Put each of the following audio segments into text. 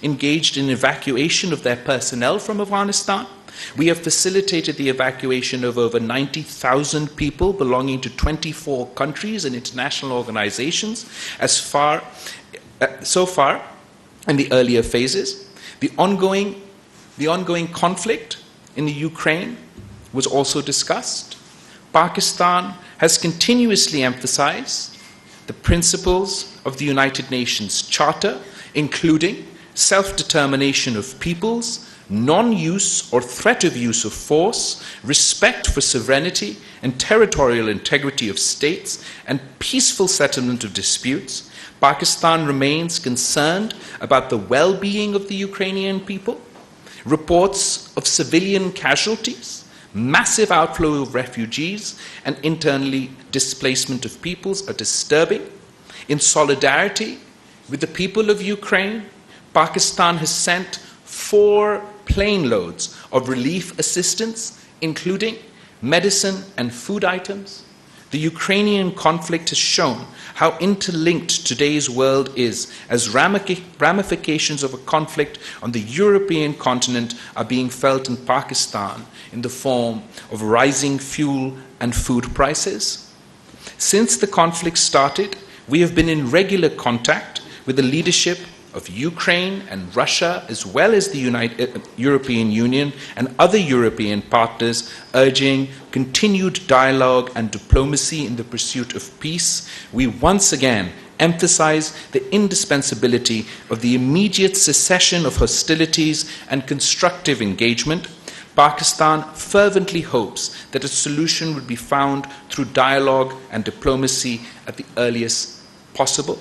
engaged in evacuation of their personnel from Afghanistan. We have facilitated the evacuation of over 90,000 people belonging to 24 countries and international organizations so far in the earlier phases. The ongoing conflict in the Ukraine was also discussed. Pakistan has continuously emphasized the principles of the United Nations Charter, including self-determination of peoples, non-use or threat of use of force, respect for sovereignty and territorial integrity of states, and peaceful settlement of disputes. Pakistan remains concerned about the well-being of the Ukrainian people. Reports of civilian casualties, massive outflow of refugees, and internally displacement of peoples are disturbing. In solidarity with the people of Ukraine, Pakistan has sent 4 plane loads of relief assistance, including medicine and food items. The Ukrainian conflict has shown how interlinked today's world is, as ramifications of a conflict on the European continent are being felt in Pakistan in the form of rising fuel and food prices. Since the conflict started, we have been in regular contact with the leadership of Ukraine and Russia, as well as the European Union and other European partners, urging continued dialogue and diplomacy in the pursuit of peace. We once again emphasize the indispensability of the immediate cessation of hostilities and constructive engagement. Pakistan fervently hopes that a solution would be found through dialogue and diplomacy at the earliest possible.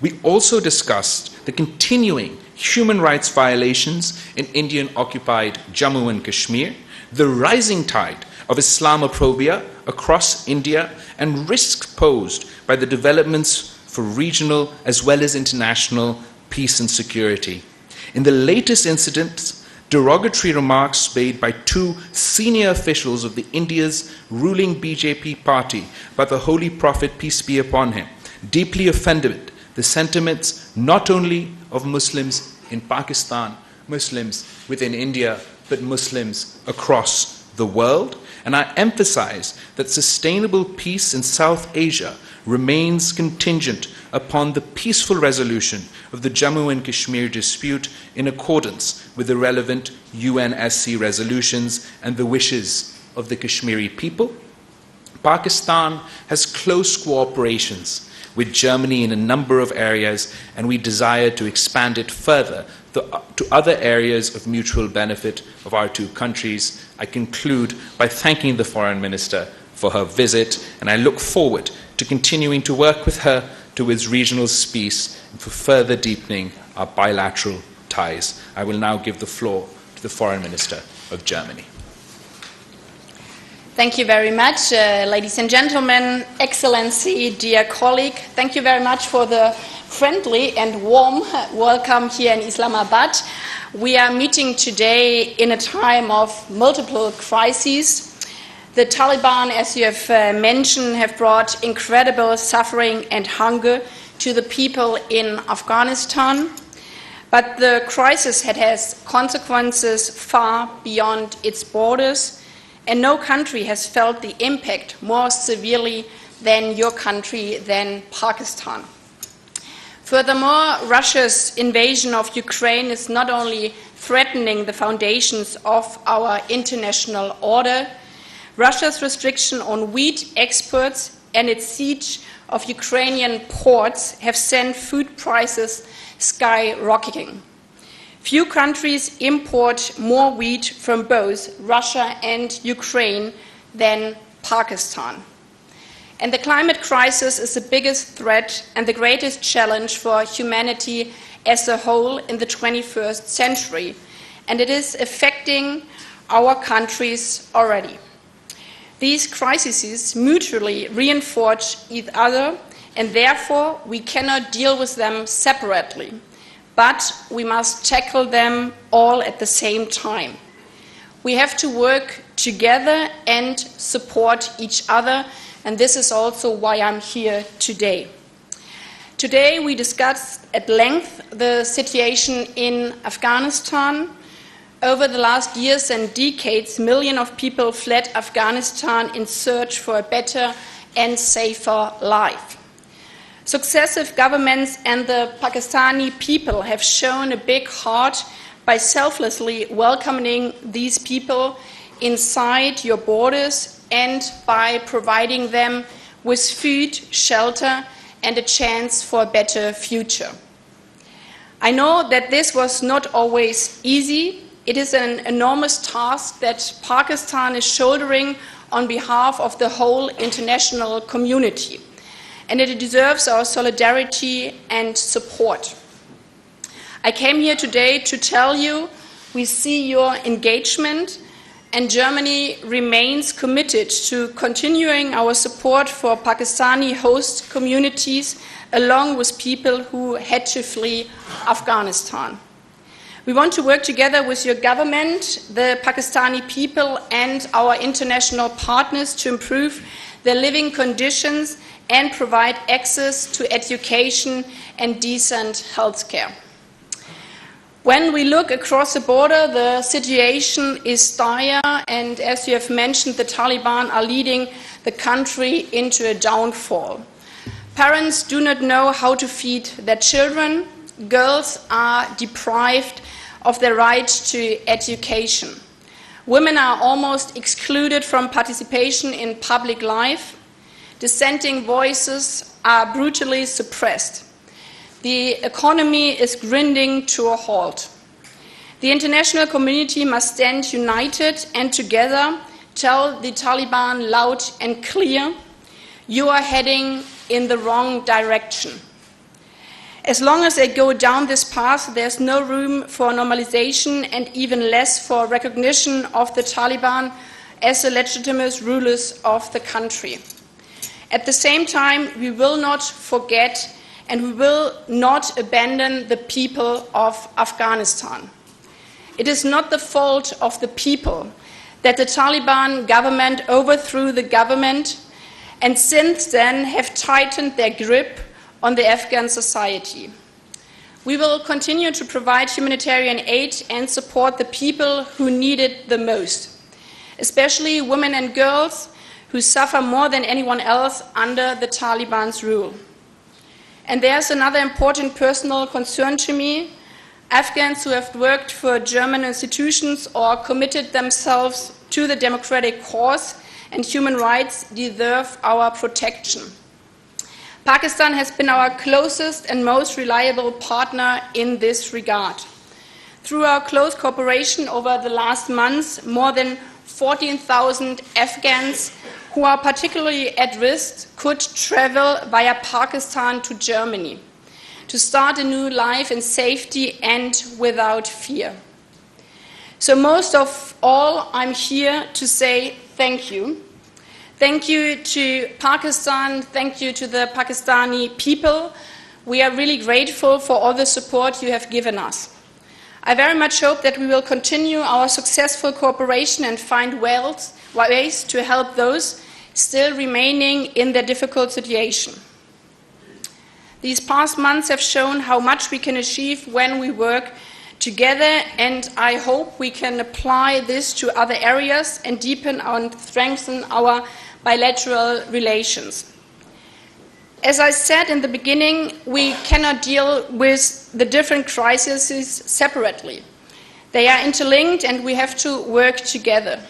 We also discussed the continuing human rights violations in Indian-occupied Jammu and Kashmir, the rising tide of Islamophobia across India, and risks posed by the developments for regional as well as international peace and security. In the latest incidents, derogatory remarks made by 2 senior officials of India's ruling BJP party by the Holy Prophet, peace be upon him, deeply offended the sentiments not only of Muslims in Pakistan, Muslims within India, but Muslims across the world. And I emphasize that sustainable peace in South Asia remains contingent upon the peaceful resolution of the Jammu and Kashmir dispute in accordance with the relevant UNSC resolutions and the wishes of the Kashmiri people. Pakistan has close cooperations with Germany in a number of areas, and we desire to expand it further to other areas of mutual benefit of our 2 countries. I conclude by thanking the Foreign Minister for her visit, and I look forward to continuing to work with her towards regional peace and for further deepening our bilateral ties. I will now give the floor to the Foreign Minister of Germany. Thank you very much, ladies and gentlemen, Excellency, dear colleague. Thank you very much for the friendly and warm welcome here in Islamabad. We are meeting today in a time of multiple crises. The Taliban, as you have mentioned, have brought incredible suffering and hunger to the people in Afghanistan. But the crisis has consequences far beyond its borders, and no country has felt the impact more severely than your country, than Pakistan. Furthermore, Russia's invasion of Ukraine is not only threatening the foundations of our international order. Russia's restriction on wheat exports and its siege of Ukrainian ports have sent food prices skyrocketing. Few countries import more wheat from both Russia and Ukraine than Pakistan. And the climate crisis is the biggest threat and the greatest challenge for humanity as a whole in the 21st century, and it is affecting our countries already. These crises mutually reinforce each other, and therefore we cannot deal with them separately, but we must tackle them all at the same time. We have to work together and support each other, and this is also why I'm here today. Today we discussed at length the situation in Afghanistan. Over the last years and decades, millions of people fled Afghanistan in search for a better and safer life. Successive governments and the Pakistani people have shown a big heart by selflessly welcoming these people inside your borders and by providing them with food, shelter, and a chance for a better future. I know that this was not always easy. It is an enormous task that Pakistan is shouldering on behalf of the whole international community, and it deserves our solidarity and support. I came here today to tell you we see your engagement, and Germany remains committed to continuing our support for Pakistani host communities along with people who had to flee Afghanistan. We want to work together with your government, the Pakistani people, and our international partners to improve their living conditions and provide access to education and decent health care. When we look across the border, the situation is dire, and as you have mentioned, the Taliban are leading the country into a downfall. Parents do not know how to feed their children. Girls are deprived of their right to education. Women are almost excluded from participation in public life. Dissenting voices are brutally suppressed. The economy is grinding to a halt. The international community must stand united and together tell the Taliban loud and clear, you are heading in the wrong direction. As long as they go down this path, there's no room for normalization and even less for recognition of the Taliban as the legitimate rulers of the country. At the same time, we will not forget and we will not abandon the people of Afghanistan. It is not the fault of the people that the Taliban government overthrew the government and since then have tightened their grip on the Afghan society. We will continue to provide humanitarian aid and support the people who need it the most, especially women and girls who suffer more than anyone else under the Taliban's rule. And there's another important personal concern to me. Afghans who have worked for German institutions or committed themselves to the democratic cause and human rights deserve our protection. Pakistan has been our closest and most reliable partner in this regard. Through our close cooperation over the last months, more than 14,000 Afghans who are particularly at risk could travel via Pakistan to Germany to start a new life in safety and without fear. So most of all, I'm here to say thank you. Thank you to Pakistan, thank you to the Pakistani people. We are really grateful for all the support you have given us. I very much hope that we will continue our successful cooperation and find ways to help those still remaining in their difficult situation. These past months have shown how much we can achieve when we work together, and I hope we can apply this to other areas and deepen and strengthen our bilateral relations. As I said in the beginning, we cannot deal with the different crises separately. They are interlinked and we have to work together.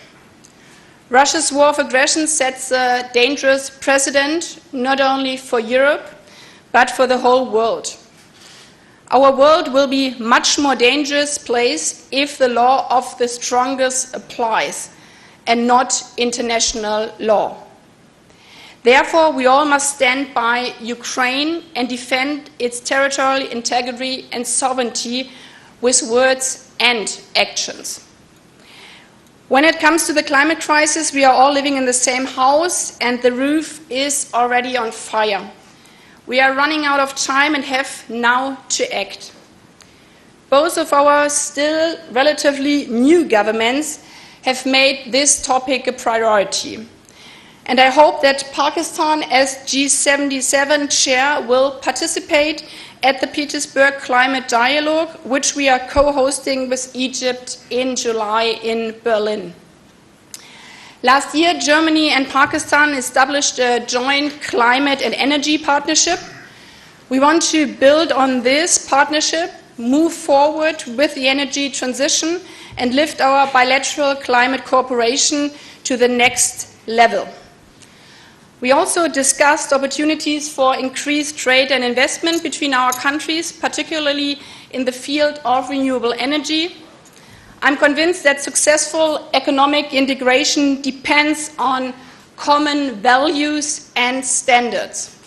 Russia's war of aggression sets a dangerous precedent, not only for Europe, but for the whole world. Our world will be a much more dangerous place if the law of the strongest applies and not international law. Therefore, we all must stand by Ukraine and defend its territorial integrity and sovereignty with words and actions. When it comes to the climate crisis, we are all living in the same house and the roof is already on fire. We are running out of time and have now to act. Both of our still relatively new governments have made this topic a priority. And I hope that Pakistan, as G77 chair, will participate at the Petersburg Climate Dialogue, which we are co-hosting with Egypt in July in Berlin. Last year, Germany and Pakistan established a joint climate and energy partnership. We want to build on this partnership, move forward with the energy transition, and lift our bilateral climate cooperation to the next level. We also discussed opportunities for increased trade and investment between our countries, particularly in the field of renewable energy. I'm convinced that successful economic integration depends on common values and standards.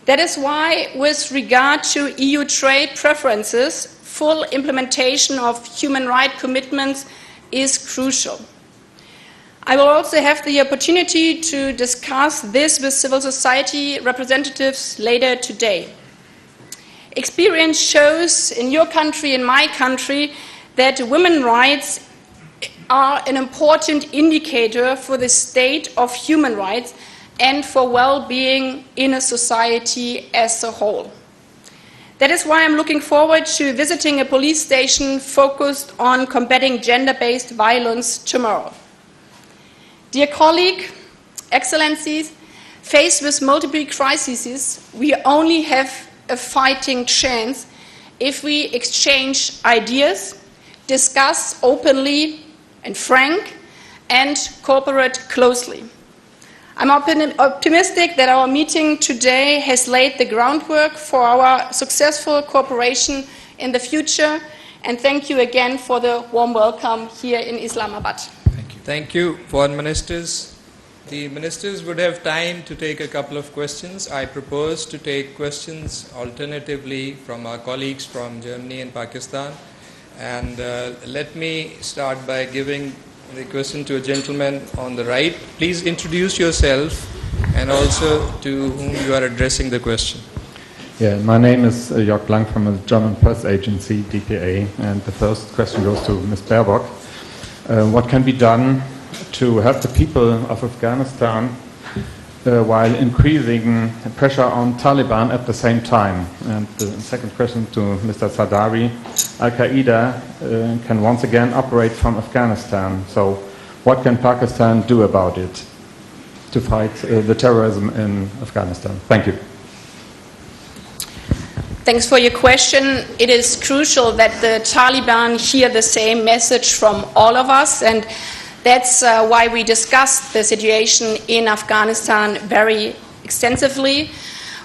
That is why, with regard to EU trade preferences, full implementation of human rights commitments is crucial. I will also have the opportunity to discuss this with civil society representatives later today. Experience shows in your country, in my country, that women's rights are an important indicator for the state of human rights and for well-being in a society as a whole. That is why I'm looking forward to visiting a police station focused on combating gender-based violence tomorrow. Dear colleague, Excellencies, faced with multiple crises, we only have a fighting chance if we exchange ideas, discuss openly and frank, and cooperate closely. I'm optimistic that our meeting today has laid the groundwork for our successful cooperation in the future, and thank you again for the warm welcome here in Islamabad. Thank you, Foreign Ministers. The Ministers would have time to take a couple of questions. I propose to take questions alternatively from our colleagues from Germany and Pakistan. And let me start by giving the question to a gentleman on the right. Please introduce yourself and also to whom you are addressing the question. Yeah, my name is Jörg Blank from a German press agency, DPA, and the first question goes to Ms. Baerbock. What can be done to help the people of Afghanistan while increasing pressure on Taliban at the same time? And the second question to Mr. Sadari. Al-Qaeda can once again operate from Afghanistan. So what can Pakistan do about it to fight the terrorism in Afghanistan? Thank you. Thanks for your question. It is crucial that the Taliban hear the same message from all of us, and that's why we discussed the situation in Afghanistan very extensively.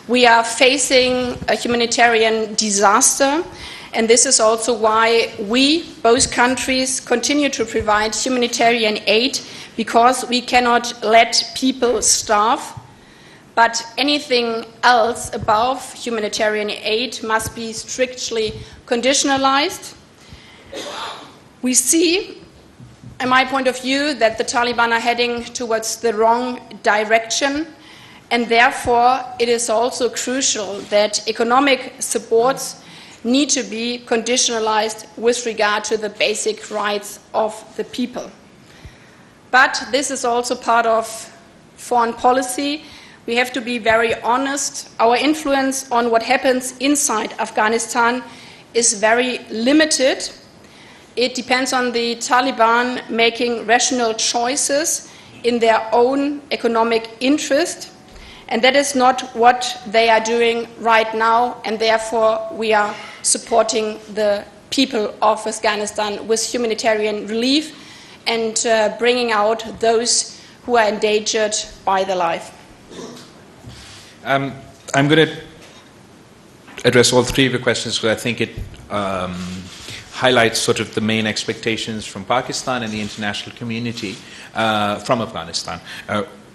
We are facing a humanitarian disaster, and this is also why we, both countries, continue to provide humanitarian aid, because we cannot let people starve. But anything else above humanitarian aid must be strictly conditionalized. We see, in my point of view, that the Taliban are heading towards the wrong direction, and therefore it is also crucial that economic supports need to be conditionalized with regard to the basic rights of the people. But this is also part of foreign policy. We have to be very honest. Our influence on what happens inside Afghanistan is very limited. It depends on the Taliban making rational choices in their own economic interest, and that is not what they are doing right now, and therefore we are supporting the people of Afghanistan with humanitarian relief and bringing out those who are endangered by their life. I'm going to address all three of your questions because I think it highlights sort of the main expectations from Pakistan and the international community from Afghanistan.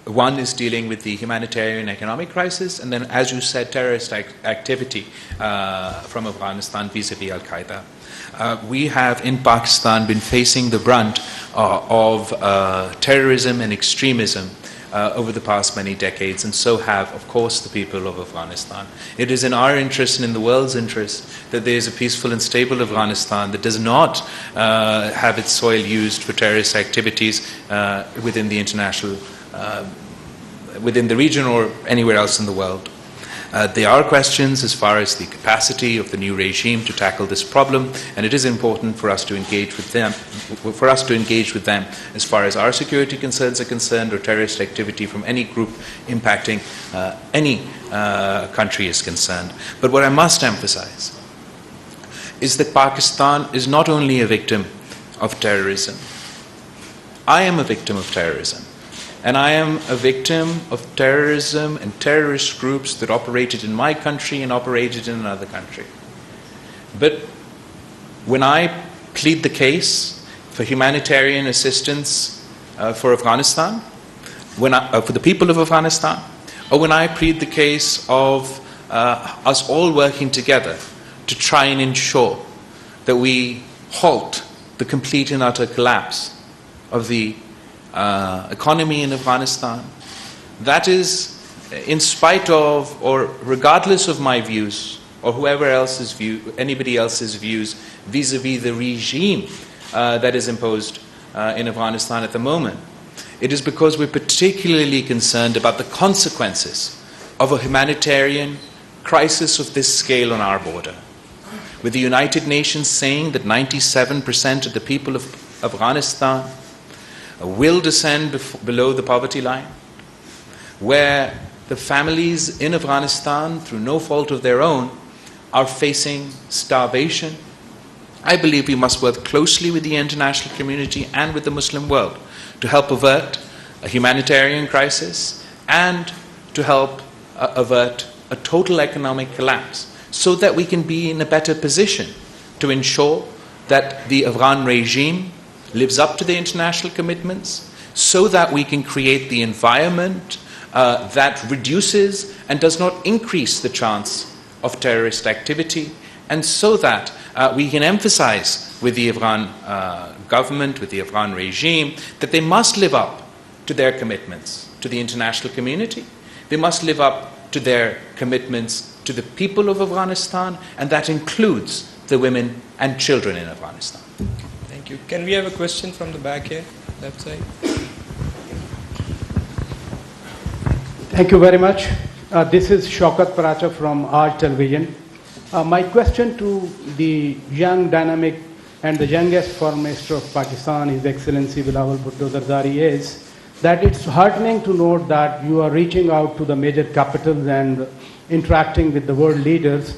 One is dealing with the humanitarian economic crisis, and then, as you said, terrorist activity from Afghanistan vis-a-vis Al-Qaeda. We have in Pakistan been facing the brunt of terrorism and extremism over the past many decades, and so have, of course, the people of Afghanistan. It is in our interest and in the world's interest that there is a peaceful and stable Afghanistan that does not have its soil used for terrorist activities within the international within the region or anywhere else in the world. There are questions as far as the capacity of the new regime to tackle this problem, and it is important for us to engage with them, as far as our security concerns are concerned, or terrorist activity from any group impacting any country is concerned. But what I must emphasize is that Pakistan is not only a victim of terrorism. I am a victim of terrorism. And I am a victim of terrorism and terrorist groups that operated in my country and operated in another country. But when I plead the case for humanitarian assistance for Afghanistan, for the people of Afghanistan, or when I plead the case of us all working together to try and ensure that we halt the complete and utter collapse of the economy in Afghanistan, that is in spite of or regardless of my views or anybody else's views vis-a-vis the regime that is imposed in Afghanistan at the moment. It is because we're particularly concerned about the consequences of a humanitarian crisis of this scale on our border. With the United Nations saying that 97% of the people of Afghanistan will descend below the poverty line, where the families in Afghanistan, through no fault of their own, are facing starvation, I believe we must work closely with the international community and with the Muslim world to help avert a humanitarian crisis and to help avert a total economic collapse, so that we can be in a better position to ensure that the Afghan regime lives up to the international commitments, so that we can create the environment that reduces and does not increase the chance of terrorist activity, and so that we can emphasize with the Afghan government, with the Afghan regime, that they must live up to their commitments to the international community. They must live up to their commitments to the people of Afghanistan, and that includes the women and children in Afghanistan. Thank you. Can we have a question from the back here, left side? Thank you very much. This is Shaukat Paracha from Aaj Television. My question to the young, dynamic, and the youngest Foreign Minister of Pakistan, His Excellency Bilawal Bhutto Zardari, is that it's heartening to note that you are reaching out to the major capitals and interacting with the world leaders.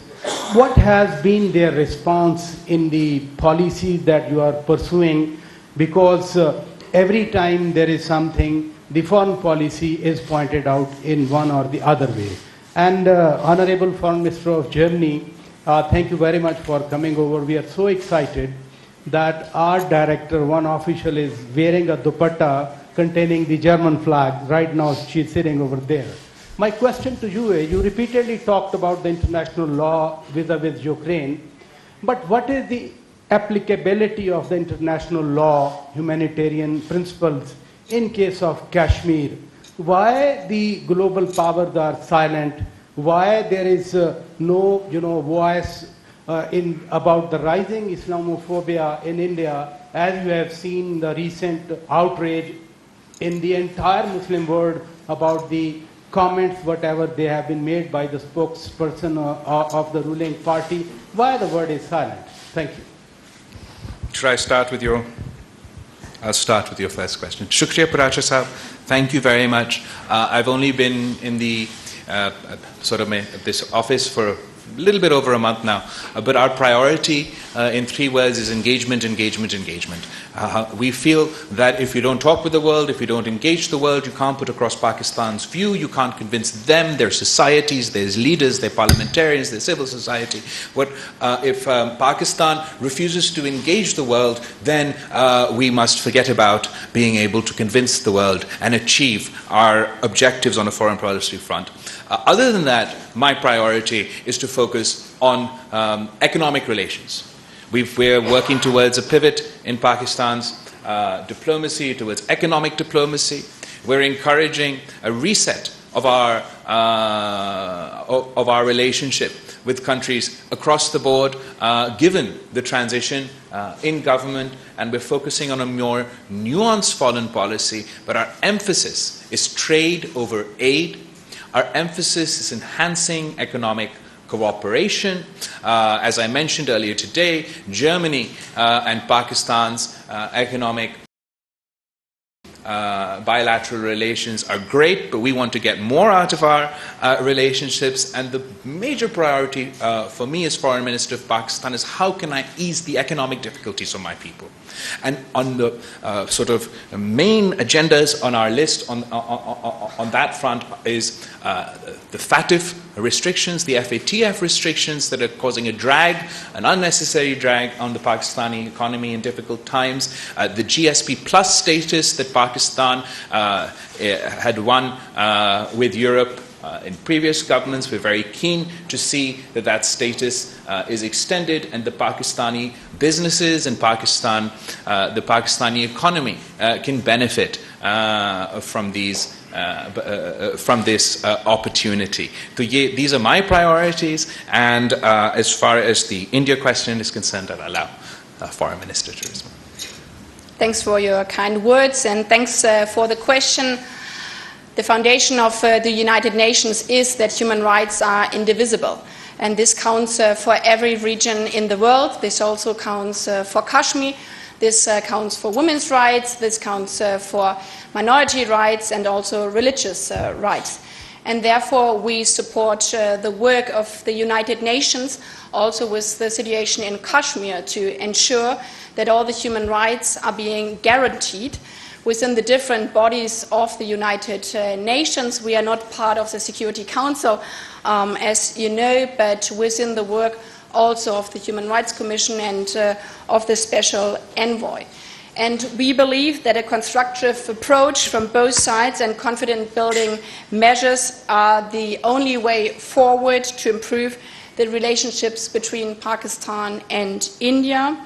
What has been their response in the policies that you are pursuing? Because every time there is something, the foreign policy is pointed out in one or the other way. And Honorable Foreign Minister of Germany, thank you very much for coming over. We are so excited that our director, one official, is wearing a dupatta containing the German flag. Right now she's sitting over there. My question to you is, you repeatedly talked about the international law vis-a-vis Ukraine, but what is the applicability of the international law, humanitarian principles, in case of Kashmir? Why the global powers are silent? Why there is no voice about the rising Islamophobia in India, as you have seen the recent outrage in the entire Muslim world about the comments, whatever they have been made by the spokesperson of the ruling party? Why the word is silent? Thank you. Should I start with I'll start with your first question. Shukriya Paracha Sahab, thank you very much. I've only been in the this office for a little bit over a month now, but our priority in 3 words is engagement, engagement, engagement. We feel that if you don't talk with the world, if you don't engage the world, you can't put across Pakistan's view, you can't convince them, their societies, their leaders, their parliamentarians, their civil society. If Pakistan refuses to engage the world, then we must forget about being able to convince the world and achieve our objectives on a foreign policy front. Other than that, my priority is to focus on economic relations. We're working towards a pivot in Pakistan's diplomacy, towards economic diplomacy. We're encouraging a reset of our relationship with countries across the board, given the transition in government, and we're focusing on a more nuanced foreign policy, but our emphasis is trade over aid. Our emphasis is enhancing economic cooperation. As I mentioned earlier today, Germany and Pakistan's economic bilateral relations are great, but we want to get more out of our relationships. And the major priority for me as Foreign Minister of Pakistan is how can I ease the economic difficulties of my people. And on the sort of main agendas on our list on that front is the FATF restrictions, the FATF restrictions that are causing a drag, an unnecessary drag on the Pakistani economy in difficult times, the GSP plus status that Pakistan had won with Europe in previous governments. We're very keen to see that that status is extended, and the Pakistani businesses and Pakistan, the Pakistani economy can benefit from these. From this opportunity. So these are my priorities, and as far as the India question is concerned, I'll allow Foreign Minister to respond. Thanks for your kind words, and thanks for the question. The foundation of the United Nations is that human rights are indivisible, and this counts for every region in the world. This also counts for Kashmir. This counts for women's rights, this counts for minority rights, and also religious rights. And therefore we support the work of the United Nations, also with the situation in Kashmir, to ensure that all the human rights are being guaranteed within the different bodies of the United Nations. We are not part of the Security Council, as you know, but within the work also of the Human Rights Commission and of the Special Envoy. And we believe that a constructive approach from both sides and confidence-building measures are the only way forward to improve the relationships between Pakistan and India.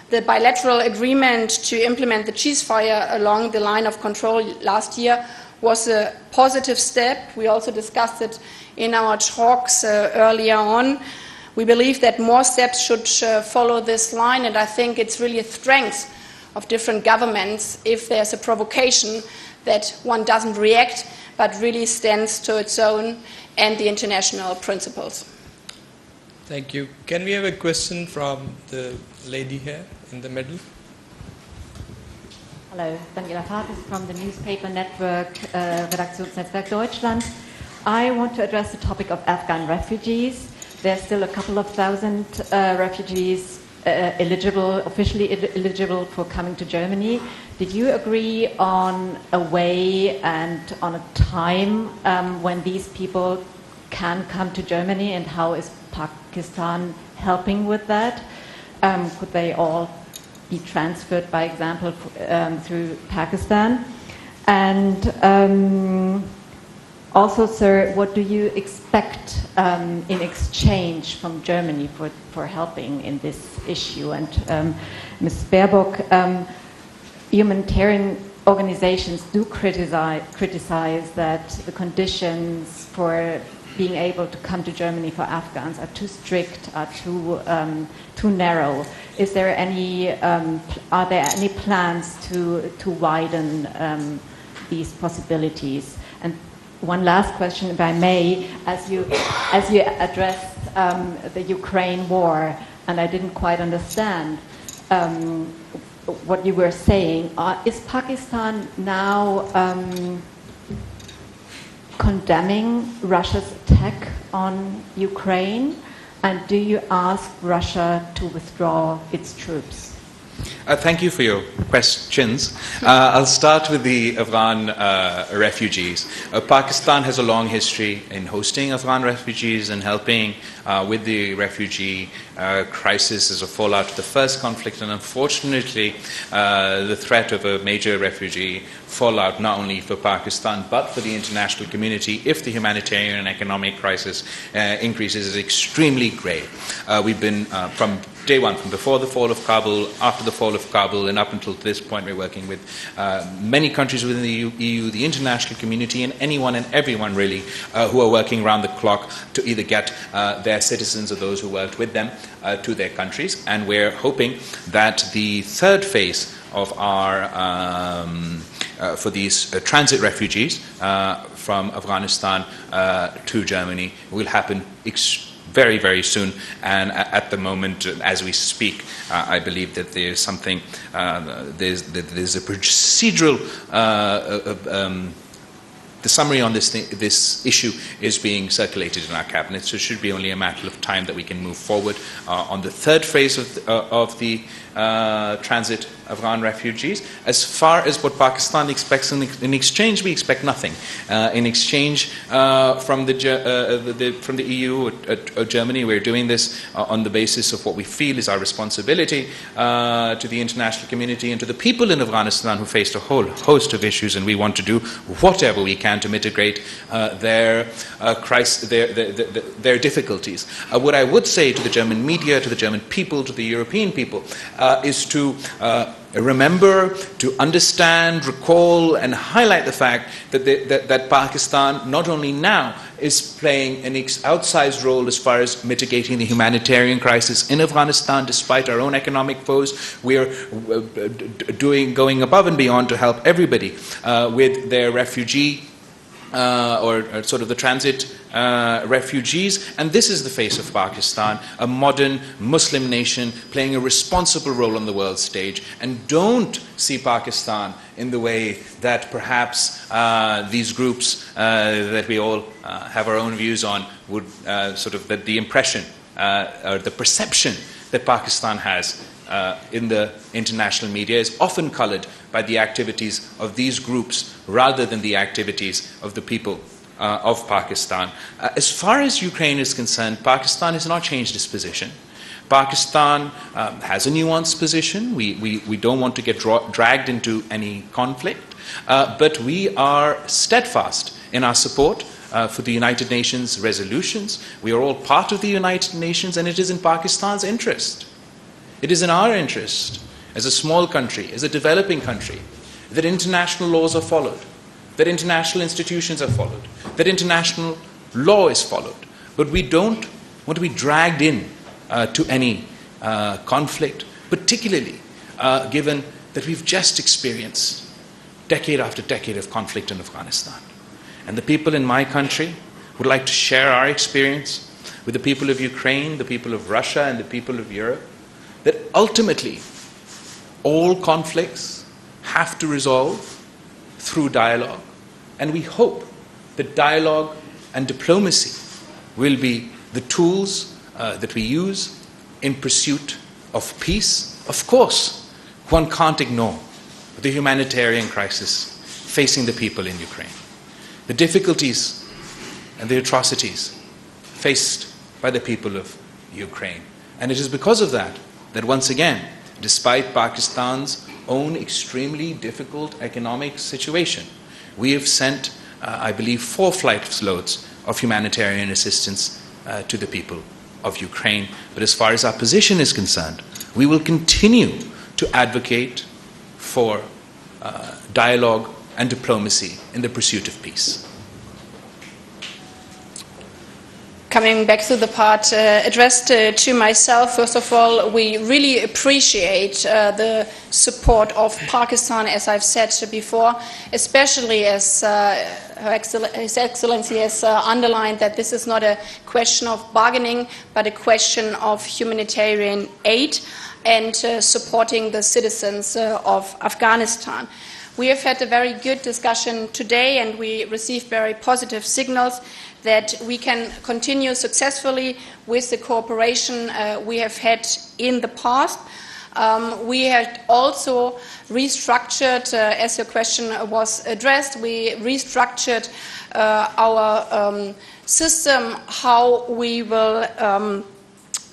The bilateral agreement to implement the ceasefire along the line of control last year was a positive step. We also discussed it in our talks earlier on. We believe that more steps should follow this line, and I think it's really a strength of different governments if there's a provocation that one doesn't react but really stands to its own and the international principles. Thank you. Can we have a question from the lady here in the middle? Hello, Daniela Fatis from the newspaper network Redaktionsnetzwerk Deutschland. I want to address the topic of Afghan refugees. There's still a couple of thousand refugees officially eligible for coming to Germany. Did you agree on a way and on a time when these people can come to Germany, and how is Pakistan helping with that? Could they all be transferred, by example, through Pakistan? And also, sir, what do you expect in exchange from Germany for helping in this issue? And Ms. Baerbock, humanitarian organizations do criticize that the conditions for being able to come to Germany for Afghans are too strict, are too narrow. Is there any? Are there any plans to widen these possibilities? And one last question, if I may, as you addressed the Ukraine war, and I didn't quite understand what you were saying. Is Pakistan now condemning Russia's attack on Ukraine? And do you ask Russia to withdraw its troops? Thank you for your questions. I'll start with the Afghan refugees. Pakistan has a long history in hosting Afghan refugees and helping with the refugee crisis as a fallout of the first conflict, and unfortunately the threat of a major refugee fallout not only for Pakistan but for the international community if the humanitarian and economic crisis increases is extremely grave. We've been from day one, from before the fall of Kabul, after the fall of Kabul, and up until this point, we're working with many countries within the EU, the international community, and anyone and everyone really who are working around the clock to either get their citizens or those who worked with them to their countries. And we're hoping that the third phase of our for these transit refugees from Afghanistan to Germany will happen very, very soon. And at the moment, as we speak, I believe that there's something, there's a procedural, the summary on this issue is being circulated in our cabinet, so it should be only a matter of time that we can move forward on the third phase of the transit Afghan refugees. As far as what Pakistan expects in exchange, we expect nothing. In exchange from the EU or Germany, we're doing this on the basis of what we feel is our responsibility to the international community and to the people in Afghanistan who faced a whole host of issues, and we want to do whatever we can to mitigate their difficulties. What I would say to the German media, to the German people, to the European people, is to remember, to understand, recall, and highlight the fact that Pakistan not only now is playing an outsized role as far as mitigating the humanitarian crisis in Afghanistan, despite our own economic foes. We are going above and beyond to help everybody with their refugee or sort of the transit refugees. And this is the face of Pakistan, a modern Muslim nation playing a responsible role on the world stage. And don't see Pakistan in the way that perhaps these groups that we all have our own views on would sort of, that the impression or the perception that Pakistan has in the international media is often colored by the activities of these groups rather than the activities of the people of Pakistan. As far as Ukraine is concerned, Pakistan has not changed its position. Pakistan has a nuanced position. We don't want to get dragged into any conflict, but we are steadfast in our support for the United Nations resolutions. We are all part of the United Nations, and it is in Pakistan's interest. It is in our interest, as a small country, as a developing country, that international laws are followed, that international institutions are followed, that international law is followed. But we don't want to be dragged in to any conflict, particularly given that we've just experienced decade after decade of conflict in Afghanistan. And the people in my country would like to share our experience with the people of Ukraine, the people of Russia, and the people of Europe, that ultimately all conflicts have to resolve through dialogue. And we hope that dialogue and diplomacy will be the tools that we use in pursuit of peace. Of course, one can't ignore the humanitarian crisis facing the people in Ukraine, the difficulties and the atrocities faced by the people of Ukraine. And it is because of that once again, despite Pakistan's own extremely difficult economic situation, we have sent, I believe, 4 flight loads of humanitarian assistance to the people of Ukraine. But as far as our position is concerned, we will continue to advocate for dialogue and diplomacy in the pursuit of peace. Coming back to the part addressed to myself, first of all, we really appreciate the support of Pakistan, as I've said before, especially as His Excellency has underlined that this is not a question of bargaining, but a question of humanitarian aid and supporting the citizens of Afghanistan. We have had a very good discussion today, and we received very positive signals that we can continue successfully with the cooperation we have had in the past. We had also restructured, as your question was addressed, we restructured our system, how we will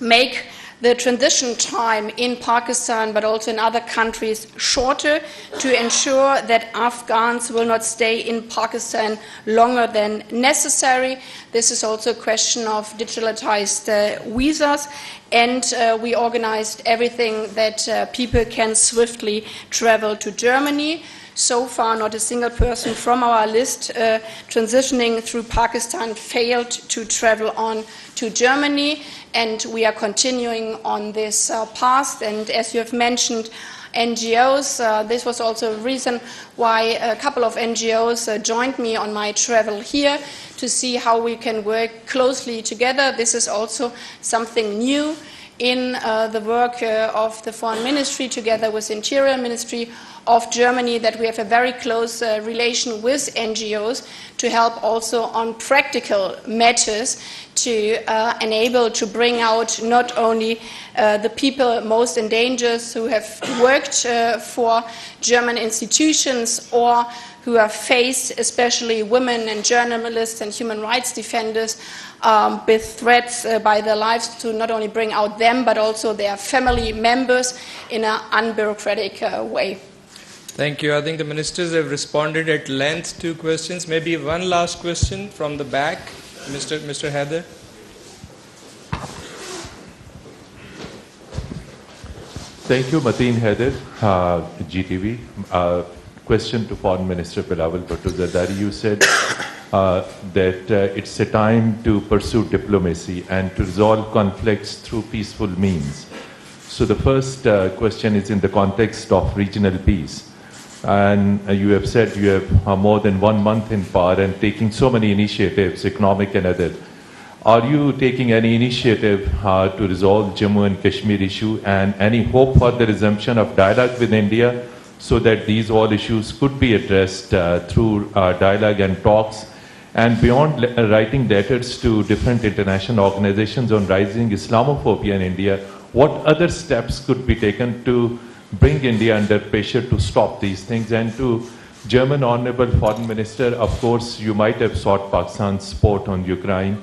make the transition time in Pakistan, but also in other countries, shorter to ensure that Afghans will not stay in Pakistan longer than necessary. This is also a question of digitalized visas, and we organized everything that people can swiftly travel to Germany. So far, not a single person from our list transitioning through Pakistan failed to travel on to Germany, and we are continuing on this path. And as you have mentioned, NGOs, this was also a reason why a couple of NGOs joined me on my travel here to see how we can work closely together. This is also something new in the work of the Foreign Ministry together with Interior Ministry of Germany, that we have a very close relation with NGOs to help also on practical matters to enable to bring out not only the people most in danger who have worked for German institutions or who have faced, especially women and journalists and human rights defenders, with threats by their lives, to not only bring out them but also their family members in an unbureaucratic way. Thank you. I think the ministers have responded at length to questions. Maybe one last question from the back, Mr. Heather. Thank you, Mateen Heather, GTV. Question to Foreign Minister Bilawal Bhutto Zardari. You said that it's a time to pursue diplomacy and to resolve conflicts through peaceful means. So the first question is in the context of regional peace. And you have said you have more than 1 month in power and taking so many initiatives, economic and other. Are you taking any initiative to resolve Jammu and Kashmir issue, and any hope for the resumption of dialogue with India so that these all issues could be addressed through dialogue and talks? And beyond writing letters to different international organizations on rising Islamophobia in India, what other steps could be taken to bring India under pressure to stop these things? And to German Honorable Foreign Minister, of course, you might have sought Pakistan's support on Ukraine.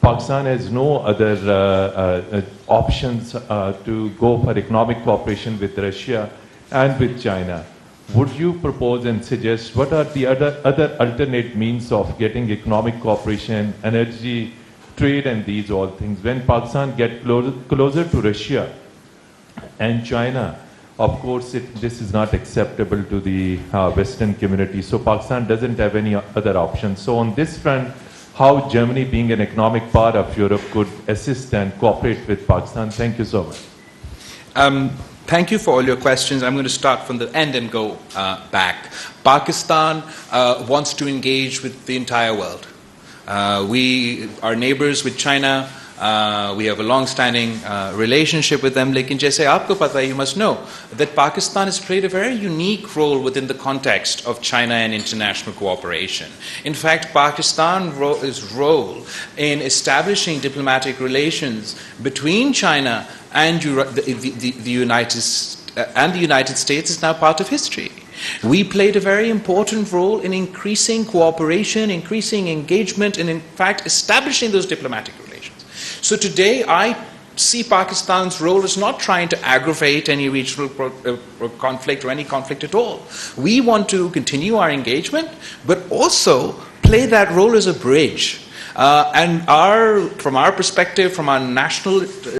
Pakistan has no other options to go for economic cooperation with Russia and with China. Would you propose and suggest what are the other alternate means of getting economic cooperation, energy, trade and these all things? When Pakistan gets closer to Russia and China, of course, this is not acceptable to the Western community. So Pakistan doesn't have any other options. So on this front, how Germany, being an economic part of Europe, could assist and cooperate with Pakistan? Thank you so much. Thank you for all your questions. I'm going to start from the end and go back. Pakistan wants to engage with the entire world. We are neighbors with China. We have a long-standing relationship with them. Lekin jaise aapko pata hai, you must know that Pakistan has played a very unique role within the context of China and international cooperation. In fact, Pakistan's role in establishing diplomatic relations between China and the United States is now part of history. We played a very important role in increasing cooperation, increasing engagement, and in fact establishing those diplomatic relations. So today I see Pakistan's role as not trying to aggravate any regional conflict or any conflict at all. We want to continue our engagement, but also play that role as a bridge. And from our perspective, from our national